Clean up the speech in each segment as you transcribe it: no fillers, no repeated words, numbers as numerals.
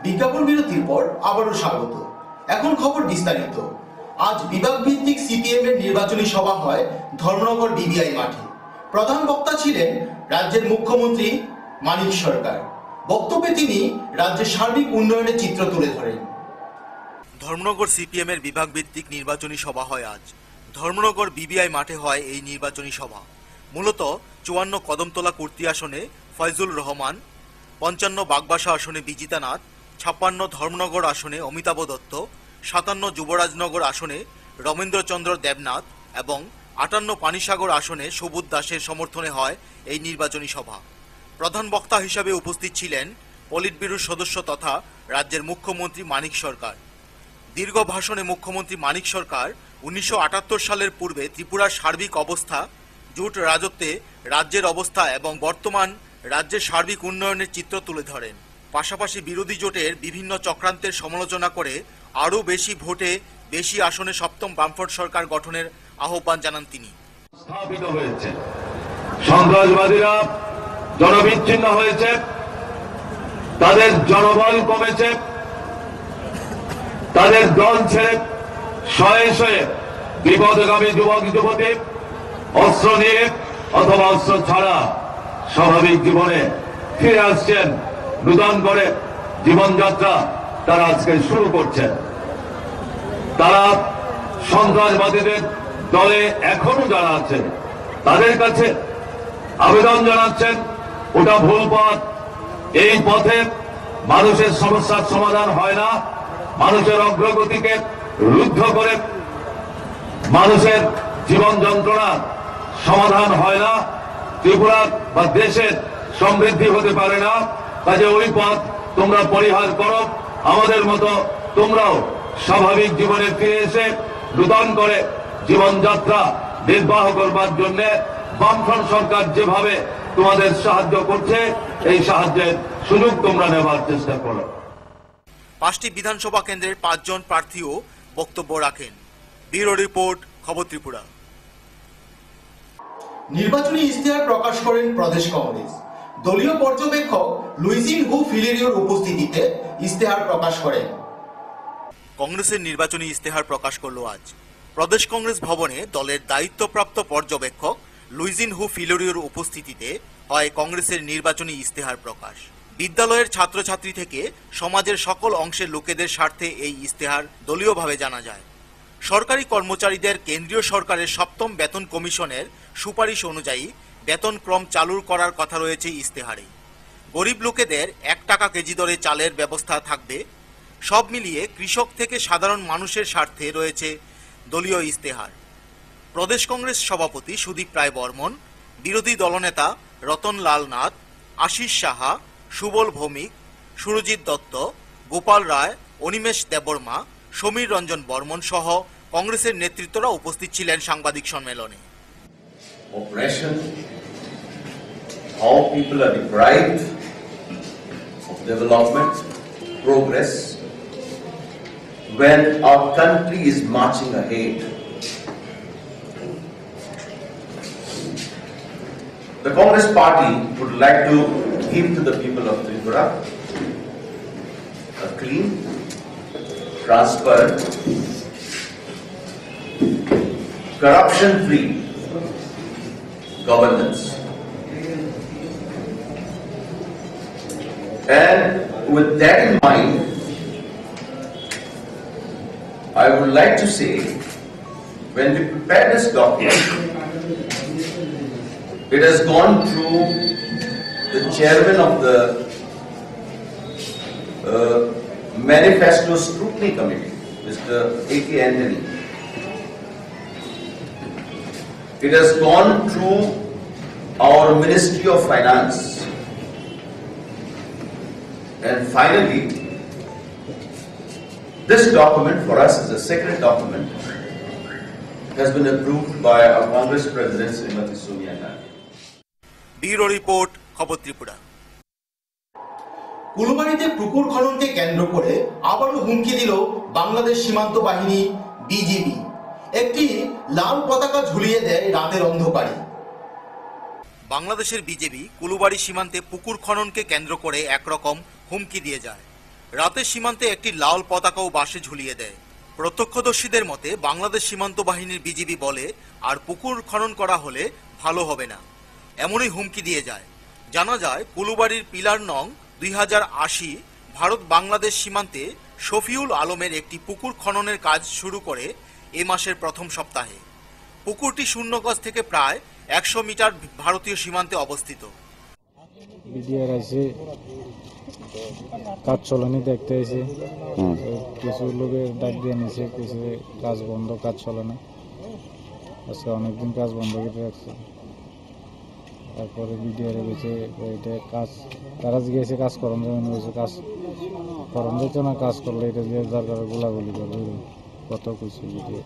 বিজ্ঞাপন বিরতির পর আবারও স্বাগত। এখন খবর বিস্তারিত। আজ বিভাগ ভিত্তিক সিপিএম এর নির্বাচনী সভা হয় ধর্মনগর বিবিআই মাঠে। প্রধান বক্তা ছিলেন রাজ্যের মুখ্যমন্ত্রী মানিক সরকার। বক্তব্যে তিনি রাজ্যের সার্বিক উন্নয়নের চিত্র তুলে ধরেন। ধর্মনগর সিপিএম এর বিভাগ ভিত্তিক নির্বাচনী সভা হয় আজ। ধর্মনগর বিবিআই মাঠে হয় এই নির্বাচনী সভা। মূলত 54 কদমতলা কুর্তি আসনে ফয়জুল রহমান, 55 বাগবাসা আসনে বিজিতা নাথ, 56 ধর্মনগর আসনে অমিতাভ দত্ত, 57 যুবরাজনগর আসনে রমেন্দ্রচন্দ্র দেবনাথ এবং 58 পানিসাগর আসনে সুবোধ দাসের সমর্থনে হয় এই নির্বাচনী সভা। প্রধান বক্তা হিসাবে উপস্থিত ছিলেন পলিট ব্যুরোর সদস্য তথা রাজ্যের মুখ্যমন্ত্রী মানিক সরকার। দীর্ঘ ভাষণে মুখ্যমন্ত্রী মানিক সরকার 1978 সালের পূর্বে ত্রিপুরার সার্বিক অবস্থা, জোট রাজত্বে রাজ্যের অবস্থা এবং বর্তমান রাজ্যের সার্বিক উন্নয়নের চিত্র তুলে ধরেন। পাশাপাশি বিরোধী জোটের বিভিন্ন চক্রান্তের সমালোচনা করে আরও বেশি ভোটে বেশি আসনে সপ্তম বামফ্রন্ট সরকার গঠনের আহ্বান জানান তিনি। স্থাপিত হয়েছে, সন্ত্রাসবাদীরা জনবিচ্ছিন্ন হয়েছে, তাদের জনবল কমেছে, তাদের দল ছেড়ে শয়ে শয়ে বিপদগামী যুবক যুবতী অস্ত্র নিয়ে অথবা অস্ত্র ছাড়া স্বাভাবিক জীবনে ফিরে আসছেন। নূতন করে জীবনযাত্রা তারা আজকে শুরু করছেন। তারা সন্ত্রাসবাদীদের দলে এখনো যারা আছে তাদের কাছে আবেদন জানাচ্ছেন, ওটা ভুল পথ। এই পথে মানুষের সমস্যার সমাধান হয় না, মানুষের অগ্রগতিকে রুদ্ধ করে মানুষের জীবন যন্ত্রণার সমাধান হয় না, ত্রিপুরা বা দেশের সমৃদ্ধি হতে পারে না। কাজে ওই পথ তোমরা পরিহার করো। আমাদের মতো তোমরাও স্বাভাবিক জীবনে ফিরে এসে নূতন করে জীবনযাত্রা নির্বাহ করবার জন্য বামফ্রন্ট সরকার যেভাবে তোমাদের সাহায্য করছে, এই সাহায্যের সুযোগ তোমরা নেবার চেষ্টা করো। 5টি বিধানসভা কেন্দ্রের 5 জন প্রার্থীও বক্তব্য রাখেন। ব্যুরো রিপোর্ট, খবর ত্রিপুরা। নির্বাচনী ইশতেহার প্রকাশ করেন প্রদেশ কংগ্রেস। দলীয় পর্যবেক্ষক লুইজিন হু ফিলেরিওর উপস্থিতিতে ইশতেহার প্রকাশ করেন। কংগ্রেসের নির্বাচনী ইশতেহার প্রকাশ করল আজ। প্রদেশ কংগ্রেস ভবনে দলের দায়িত্বপ্রাপ্ত পর্যবেক্ষক লুইজিন হু ফিলেরিওর উপস্থিতিতে হয় কংগ্রেসের নির্বাচনী ইশতেহার প্রকাশ। বিদ্যালয়ের ছাত্রছাত্রী থেকে সমাজের সকল অংশের লোকেদের স্বার্থে এই ইশতেহার দলীয়ভাবে জানা যায়। সরকারি কর্মচারীদের কেন্দ্রীয় সরকারের সপ্তম বেতন কমিশনের সুপারিশ অনুযায়ী বেতন ক্রম চালু করার কথা রয়েছে ইশতেহারে। গরিব লোকেদের 1 টাকা কেজি দরে চালের ব্যবস্থা থাকবে। সব মিলিয়ে কৃষক থেকে সাধারণ মানুষের স্বার্থে রয়েছে দলীয় ইশতেহার। প্রদেশ কংগ্রেস সভাপতি সুদীপ রায় বর্মন, বিরোধী দলনেতা রতন লাল নাথ, আশিস সাহা, সুবল ভৌমিক, সুরজিৎ দত্ত, গোপাল রায়, অনিমেষ দেববর্মা, সমীর রঞ্জন বর্মন সহ কংগ্রেসের নেতৃত্বরা উপস্থিত ছিলেন সাংবাদিক সম্মেলনে। Oppression, how people are deprived of development, progress, when our country is marching ahead. The Congress party would like to give to the people of Tripura a clean, transparent, corruption-free governance. And with that in mind, I would like to say, when we prepared this document, it has gone through the chairman of the Manifesto Scrutiny Committee, Mr. A.K. Anthony. It has gone through our Ministry of Finance. And finally, this document for us is a sacred document, has been approved by our Congress President Srimati Sonia Gandhi. Bureau report, খবর ত্রিপুরা। কুলবাড়িতে পুকুর খননকে কেন্দ্র করে আবারও হুমকি দিল বাংলাদেশ সীমান্ত বাহিনী BGB. একটি লাল পতাকা ঝুলিয়ে দেয় রাতের অন্ধকারে। বাংলাদেশের বিজেপি কুলবাড়ি সীমান্তে পুকুর খননকে কেন্দ্র করে একরকম হুমকি দিয়ে যায়। রাতে সীমান্তে একটি লাল পতাকাও বাসে ঝুলিয়ে দেয়। প্রত্যক্ষদর্শীদের মতে বাংলাদেশ সীমান্ত বাহিনীর বিজিবি বলে আর পুকুর খনন করা হলে ভালো হবে না, এমনই হুমকি দিয়ে যায়। জানা যায় কুলুবাড়ির পিলার নং 2080 ভারত বাংলাদেশ সীমান্তে শফিউল আলমের একটি পুকুর খননের কাজ শুরু করে এ মাসের প্রথম সপ্তাহে। পুকুরটি শূন্যগজ থেকে প্রায় 100 মিটার ভারতীয় সীমান্তে অবস্থিত। বিডিআর আছে, কাজ চলেনি দেখতে এসে কিছু লোকের ডাক দিয়ে নিছে, কিছু কাজ বন্ধ, কাজ চলে না। আজকে অনেকদিন কাজ বন্ধ করে রাখছে। তারপরে বিডিআর গেছে, এটা কাজ তারা গিয়েছে কাজ করন যেমন গেছে, কাজ করন যেত না, কাজ করলে এটা দিয়ে দরকার গোলাগুলি করবে কত কিছু। বিডিআর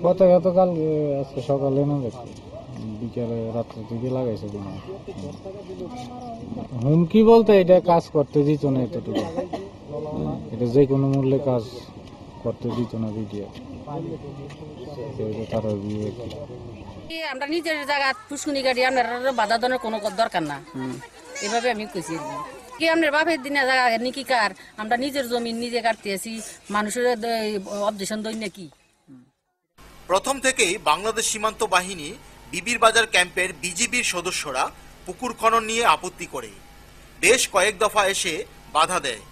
পতাকা তো কাল আজকে সকালে না দেখছে, বিকেলে রাত্রে থেকে লাগাইছে কিনা। হুমকি বলতে এটা কাজ করতে দিত না, এতটুকু এটা যে কোনো মূল্যে কাজ করতে দিত না বিডিআর। তারা আমরা নিজের জায়গা পুষ্কুনি গাড়ি আপনার বাধা ধরনের কোনো দরকার না, এভাবে আমি কইছি কি আপনার বাপের দিনে জায়গা নাকি কার, আমরা নিজের জমি নিজে কাটতে আসি, মানুষের অবজেকশন দই নাকি। প্রথম থেকেই বাংলাদেশ সীমান্ত বাহিনী বিবির বাজার ক্যাম্পের বিজিবির সদস্যরা পুকুর খনন নিয়ে আপত্তি করে বেশ কয়েক দফা এসে বাধা দেয়।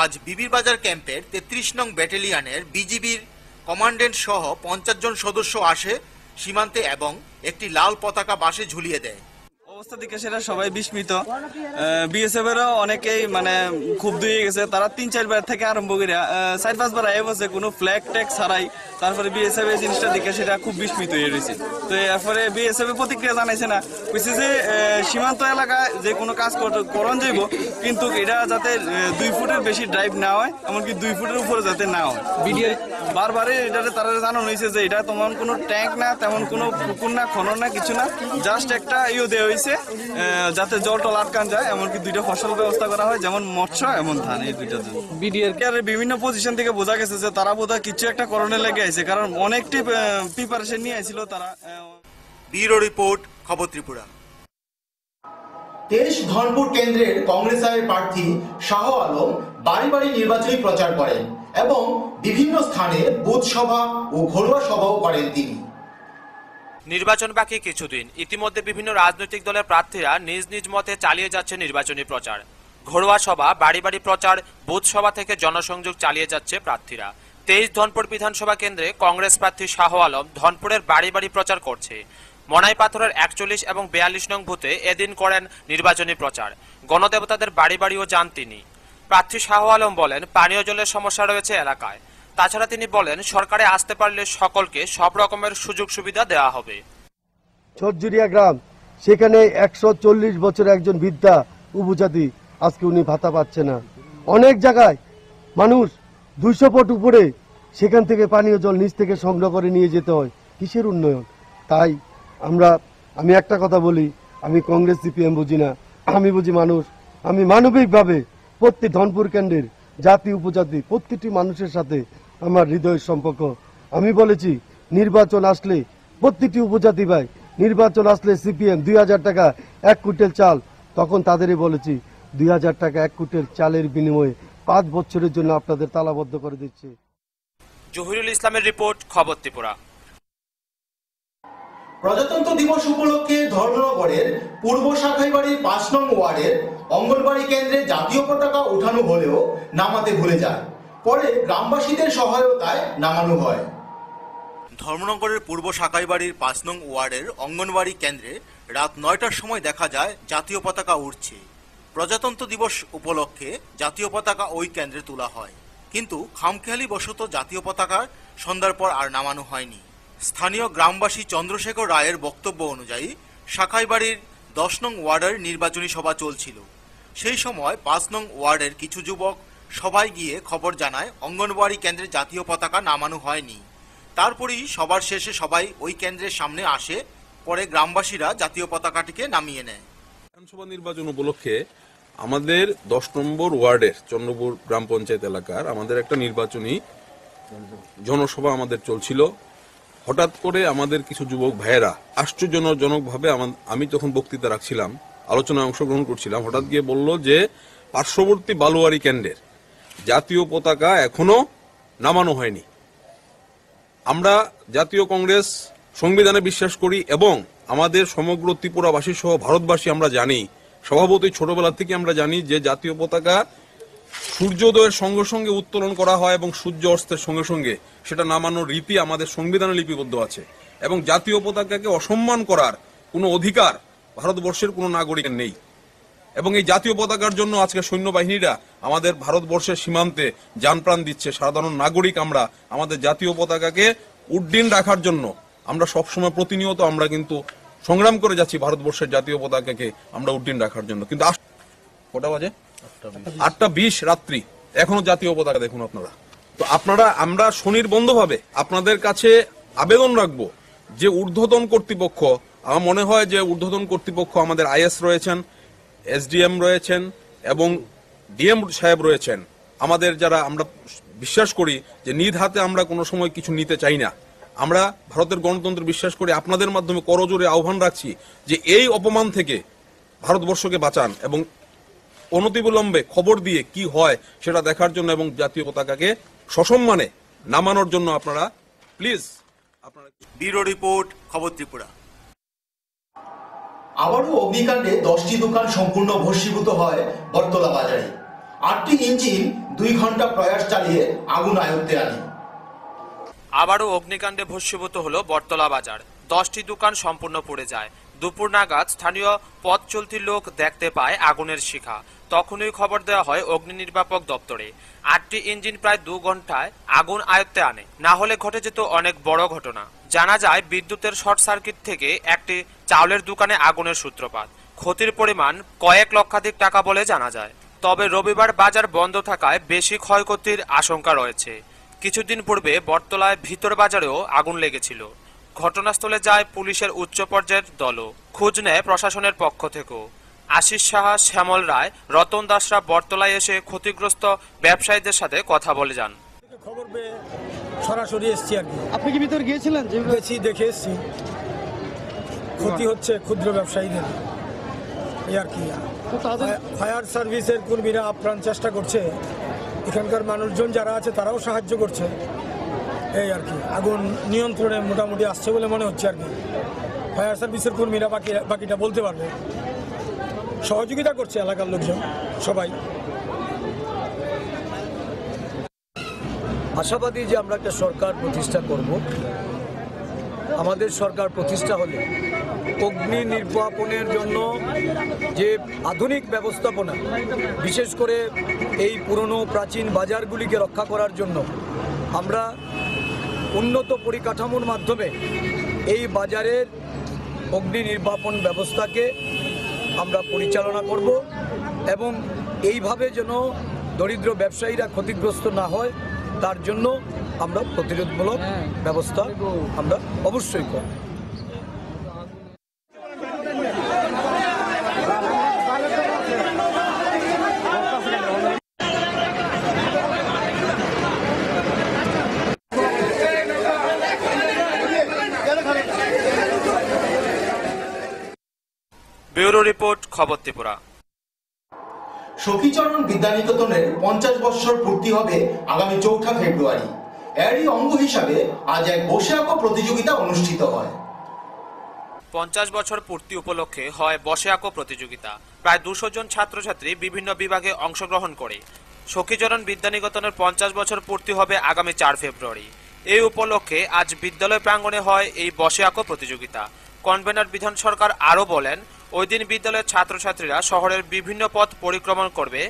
আজ বিবির বাজার ক্যাম্পের 33 নং ব্যাটালিয়নের বিজিবির কমান্ডেন্ট সহ 50 জন সদস্য আসে সীমান্তে এবং একটি লাল পতাকা বাসে ঝুলিয়ে দেয়। অবস্থা দিকে সেটা সবাই বিস্মিত। বিএসএফ এরও অনেকেই মানে খুব দুয়ে গেছে, তারা 3-4 বার থেকে আরম্ভ করে 4-5 বার আগে বসে কোনো ফ্ল্যাগ ট্যাগ ছাড়াই। তারপরে বিএসএফ এই জিনিসটা দিকে সেটা খুব বিস্মিত হয়ে রয়েছে। তো এরপরে বিএসএফ এর প্রতিক্রিয়া জানাইছে না, কইছে যে সীমান্ত এলাকায় যে কোনো কাজ করণ যাইব, কিন্তু এটা যাতে 2 ফুটের বেশি ড্রাইভ না হয়, এমনকি 2 ফুটের উপরে যাতে না হয়। বিডিআর বারবারে এটাতে তারা জানানো হয়েছে যে এটা তেমন কোনো ট্যাঙ্ক না, তেমন কোনো পুকুর না, খনন না, কিছু না, জাস্ট একটা দেওয়া হয়েছে যাতে জল টল আটকান যায়। এমনকি 2টা ফসল ব্যবস্থা করা হয়, যেমন মৎস্য এবং ধান, এই 2টা। বিডিআর বিভিন্ন পজিশন থেকে বোঝা গেছে যে তারা বোধহয় কিছু একটা করণে লেগে আছে, কারণ অনেকটি প্রিপারেশন নিয়ে আসছিল তারা। ব্যুরো রিপোর্ট, খবর ত্রিপুরা। তেজ ধনপুর কেন্দ্রের কংগ্রেসের প্রার্থী শাহ আলম বাড়ি বাড়ি নির্বাচনী প্রচার করেন এবং বিভিন্ন স্থানে বুথ সভা ও ঘরোয়া সভাও করেন তিনি। নির্বাচন বাকি কিছুদিন, ইতিমধ্যে বিভিন্ন রাজনৈতিক দলের প্রার্থীরা নিজ নিজ মতে চালিয়ে যাচ্ছে নির্বাচনী প্রচার। ঘরোয়া সভা, বাড়ি বাড়ি প্রচার, বুথ সভা থেকে জনসংযোগ চালিয়ে যাচ্ছে প্রার্থীরা। 23 ধনপুর বিধানসভা কেন্দ্রে কংগ্রেস প্রার্থী শাহ আলম ধনপুরের বাড়ি বাড়ি প্রচার করছে। মনাইপাথরের 41 এবং 42 নং বুথে এদিন করেন নির্বাচনী প্রচার। গণদেবতাদের বাড়ি বাড়িও যান তিনি। প্রার্থী শাহ আলম বলেন পানীয় জলের সমস্যা রয়েছে এলাকায়। তাছাড়া তিনি বলেন সরকারে আসতে পারলে সকলকে সব রকমের সুযোগ সুবিধা দেওয়া হবে। ছটজুরিয়া গ্রাম, সেখানে 140 বছর একজন বৃদ্ধা উপজাতি, আজকে উনি ভাতা পাচ্ছে না। অনেক জায়গায় মানুষ 200 ফুট উপরে, সেখান থেকে পানীয় জল নিচ থেকে সংগ্রহ করে নিয়ে যেতে হয়। কিসের উন্নয়ন? তাই আমি একটা কথা বলি, আমি কংগ্রেস সিপিএম বুঝি না, আমি বুঝি মানুষ। আমি মানবিকভাবে প্রত্যেক ধনপুর কেন্দ্রের জাতি উপজাতি প্রত্যেকটি মানুষের সাথে আমার হৃদয়ের সম্পর্ক। আমি বলেছি নির্বাচন আসলে প্রত্যেকটি উপজাতি ভাই, নির্বাচন আসলে সিপিএম 2000 টাকা 1 কুইন্টাল চাল, তখন তাদেরই বলেছি 2000 টাকা 1 কুইন্টাল চালের বিনিময়ে 5 বছরের জন্য আপনাদের তালাবদ্ধ করে দিচ্ছে। জহিরুল ইসলামের রিপোর্ট, খবর ত্রিপুরা। প্রজাতন্ত্র দিবস উপলক্ষে ধর্মনগরের পূর্ব শাখাইবাড়ির 5 নং ওয়ার্ডের অঙ্গনবাড়ি কেন্দ্রে জাতীয় পতাকা ওঠানো হলেও নামাতে ভুলে যায়। পরে গ্রামবাসীদের সহায়তায় নামানো হয়। ধর্মনগরের পূর্ব শাখাইবাড়ির 5 নং ওয়ার্ডের অঙ্গনবাড়ি কেন্দ্রে রাত 9টার সময় দেখা যায় জাতীয় পতাকা উঠছে। প্রজাতন্ত্র দিবস উপলক্ষে জাতীয় পতাকা ওই কেন্দ্রে তোলা হয়, কিন্তু খামখেয়ালি বশত জাতীয় পতাকা সন্ধ্যার পর আর নামানো হয়নি। স্থানীয় গ্রামবাসী চন্দ্রশেখর রায়ের বক্তব্য অনুযায়ী শাখাইবাড়ির 10 নং ওয়ার্ডের নির্বাচনী সভা চলছিল। সেই সময় 5 নং ওয়ার্ডের কিছু যুবক সবাই গিয়ে খবর জানায় অঙ্গনবাড়ি কেন্দ্রে জাতীয় পতাকা নামানো হয়নি। তারপরেই সবার শেষে সবাই ওই কেন্দ্রের সামনে আসে, পরে গ্রামবাসীরা জাতীয় পতাকাটিকে নামিয়ে নেয়। বিধানসভা নির্বাচন উপলক্ষে আমাদের 10 নম্বর ওয়ার্ডের চন্দ্রপুর গ্রাম পঞ্চায়েত এলাকার আমাদের একটা নির্বাচনী জনসভা আমাদের চলছিল। হঠাৎ করে আমাদের কিছু যুবক ভাইয়েরা আশ্চর্যজনকভাবে, আমি তখন বক্তৃতা রাখছিলাম, আলোচনায় অংশগ্রহণ করছিলাম, হঠাৎ গিয়ে বলল যে পার্শ্ববর্তী বালুয়ারি কেন্দ্রের জাতীয় পতাকা এখনো নামানো হয়নি। আমরা জাতীয় কংগ্রেস সংবিধানে বিশ্বাস করি এবং আমাদের সমগ্র ত্রিপুরাবাসী সহ ভারতবাসী আমরা জানি, স্বভাবতই ছোটবেলা থেকে আমরা জানি যে জাতীয় পতাকা সূর্যোদয়ের সঙ্গে সঙ্গে উত্তোলন করা হয় এবং সূর্য অস্তের সঙ্গে সঙ্গে সেটা নামানোর রীতি আমাদের সংবিধানে লিপিবদ্ধ আছে এবং জাতীয় পতাকাকে অসম্মান করার কোনো অধিকার ভারতবর্ষের কোনো নাগরিকের নেই। এবং এই জাতীয় পতাকার জন্য আজকে সৈন্যবাহিনীরা আমাদের ভারতবর্ষের সীমান্তে জানপ্রাণ দিচ্ছে। সাধারণ নাগরিক আমরা আমাদের জাতীয় পতাকাকে উড্ডীন রাখার জন্য আমরা সবসময় প্রতিনিয়ত আমরা কিন্তু সংগ্রাম করে যাচ্ছি ভারতবর্ষের জাতীয় পতাকাকে আমরা উড্ডীন রাখার জন্য। কিন্তু কটা বাজে? 8:20 রাত্রি, এখনো জাতীয় পতাকা দেখুন আপনারা। তো আমরা স্বনির্বন্ধভাবে আপনাদের কাছে আবেদন রাখবো যে ঊর্ধ্বতন কর্তৃপক্ষ, আমার মনে হয় যে ঊর্ধ্বতন কর্তৃপক্ষ আমাদের আইএস রয়েছেন, এসডিএম রয়েছেন এবং ডিএম সাহেব রয়েছেন, আমাদের যারা আমরা বিশ্বাস করি যে নিজ হাতে আমরা কোনো সময় কিছু নিতে চাই না। আমরা ভারতের গণতন্ত্রে বিশ্বাস করি। আপনাদের মাধ্যমে করজোরে আহ্বান রাখছি যে এই অপমান থেকে ভারতবর্ষকে বাঁচান এবং অনতিবিলম্বে খবর দিয়ে কি হয় সেটা দেখার জন্য এবং জাতীয় পতাকাকে সসম্মানে নামানোর জন্য আপনারা প্লিজ ব্যুরো রিপোর্ট, খবর ত্রিপুরা। আবারও অগ্নিকাণ্ডে 10টি দোকান সম্পূর্ণ ভস্মীভূত হয় বটতলা বাজারে। 8টি ইঞ্জিন 2 ঘন্টা প্রয়াস চালিয়ে আগুন আয়ত্তে আনে। আবারও অগ্নিকাণ্ডে ভস্মীভূত হলো বটতলা বাজার। 10টি দোকান সম্পূর্ণ পুড়ে যায়। দুপুর নাগাদ স্থানীয় পথ চলতি লোক দেখতে পায় আগুনের শিখা। তখনই খবর দেওয়া হয় অগ্নি নির্বাপক দপ্তরে। 8টি ইঞ্জিন প্রায় 2 ঘন্টায় আগুন আয়ত্তে আনে, না হলে ঘটে যেত অনেক বড় ঘটনা। জানা যায় বিদ্যুতের শর্ট সার্কিট থেকে একটি চাউলের দোকানে আগুনের সূত্রপাত। ক্ষতির পরিমাণ কয়েক লক্ষাধিক টাকা বলে জানা যায়। তবে রবিবার বাজার বন্ধ থাকায় বেশি ক্ষয়ক্ষতির আশঙ্কা রয়েছে। কিছুদিন পূর্বে বটতলায় ভিতর বাজারেও আগুন লেগেছিল। ঘটনাস্থলে যায় পুলিশের উচ্চ পর্যায়ের দলও, খোঁজ নেয় প্রশাসনের পক্ষ থেকেও। আশিস সাহা, শ্যামল রায়, রতন দাসরা বটতলায় এসে ক্ষতিগ্রস্ত ব্যবসায়ীদের সাথে কথা বলে যান। খবর পেয়ে সরাসরি এসছি আর কি। আপনি কি ভিতর গিয়েছিলেন? গেছি, দেখে এসছি। ক্ষতি হচ্ছে ক্ষুদ্র ব্যবসায়ীদের, এই আর কি। ফায়ার সার্ভিসের কর্মীরা আপ্রাণ চেষ্টা করছে, এখানকার মানুষজন যারা আছে তারাও সাহায্য করছে, এই আর কি। আগুন নিয়ন্ত্রণে মোটামুটি আসছে বলে মনে হচ্ছে আর কি। ফায়ার সার্ভিসের কর্মীরা বাকিটা বলতে পারবে। সহযোগিতা করছে এলাকার লোকজন সবাই। আশাবাদী যে আমরা একটা সরকার প্রতিষ্ঠা করব। আমাদের সরকার প্রতিষ্ঠা হলে অগ্নি নির্বাপনের জন্য যে আধুনিক ব্যবস্থাপনা, বিশেষ করে এই পুরনো প্রাচীন বাজারগুলিকে রক্ষা করার জন্য আমরা উন্নত পরিকাঠামোর মাধ্যমে এই বাজারের অগ্নি নির্বাপন ব্যবস্থাকে আমরা পরিচালনা করব এবং এইভাবে যেন দরিদ্র ব্যবসায়ীরা ক্ষতিগ্রস্ত না হয় তার জন্য আমরা প্রতিরোধমূলক ব্যবস্থা আমরা অবশ্যই করব। ব্যুরো রিপোর্ট, খবর ত্রিপুরা। সখীচরণ বিদ্যানিকেতনের 50 বৎসর পূর্তি হবে আগামী 4 ফেব্রুয়ারি। এরই অঙ্গ হিসাবে আজ এক বসে আঁকো প্রতিযোগিতা অনুষ্ঠিত হয়। 50 বছর পূর্তি উপলক্ষে হয় বসে আঁকো প্রতিযোগিতা। প্রায় 200 জন ছাত্রছাত্রী বিভিন্ন বিভাগে অংশগ্রহণ করে। সখীচরণ বিদ্যানিকেতনের 50 বছর পূর্তি হবে আগামী 4 ফেব্রুয়ারি। এই উপলক্ষে আজ বিদ্যালয় প্রাঙ্গণে হয় এই বসে আঁকো প্রতিযোগিতা। কনভেনার বিধান সরকার আরও বলেন, ওই দিন বিদ্যালয়ের ছাত্রছাত্রীরা শহরের বিভিন্ন পথ পরিক্রমণ করবে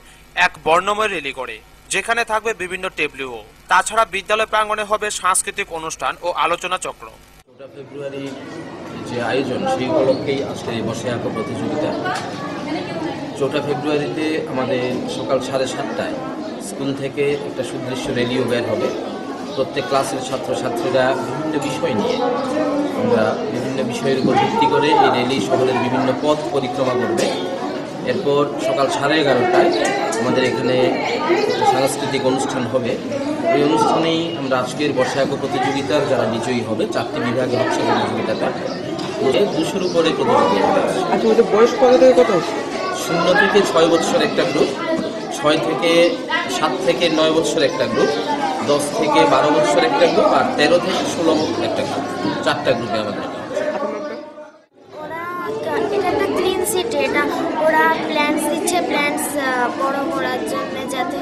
এক বর্ণময় র্যালি করে, যেখানে থাকবে বিভিন্ন টেবলুও। তাছাড়া বিদ্যালয় প্রাঙ্গণে হবে সাংস্কৃতিক অনুষ্ঠান ও আলোচনা চক্র। 4 ফেব্রুয়ারি যে আয়োজন, সেই উপলক্ষেই আজকে বসে আঁকো প্রতিযোগিতা। 4 ফেব্রুয়ারিতে আমাদের সকাল 7:30টায় স্কুল থেকে একটা সুদৃশ্য র্যালিও বের হবে। প্রত্যেক ক্লাসের ছাত্রছাত্রীরা বিভিন্ন বিষয় নিয়ে, আমরা বিভিন্ন বিষয়ের উপর ভিত্তি করে এই র্যালি শহরের বিভিন্ন পথ পরিক্রমা করবে। এরপর সকাল 11:30টায় আমাদের এখানে সাংস্কৃতিক অনুষ্ঠান হবে। এই অনুষ্ঠানেই আমরা আজকের বসে আঁকো প্রতিযোগিতার যারা বিজয়ী হবে, 4টি বিভাগে হচ্ছে প্রতিযোগিতাটা, 200-র উপরে প্রতিযোগী হবে। আচ্ছা, বয়স কত থেকে কত? 0 থেকে 6 বছর একটা গ্রুপ, 7 থেকে 9 বছর একটা গ্রুপ, 10 থেকে 12 বছর একটা গ্রুপ, আর 13 থেকে 16 একটা গ্রুপ। 4টা গ্রুপে আমাদের এটা একটা ক্লিন সিটি, এটা ওরা প্ল্যান্টস দিচ্ছে, প্ল্যান্টস বড় করার জন্য, যাতে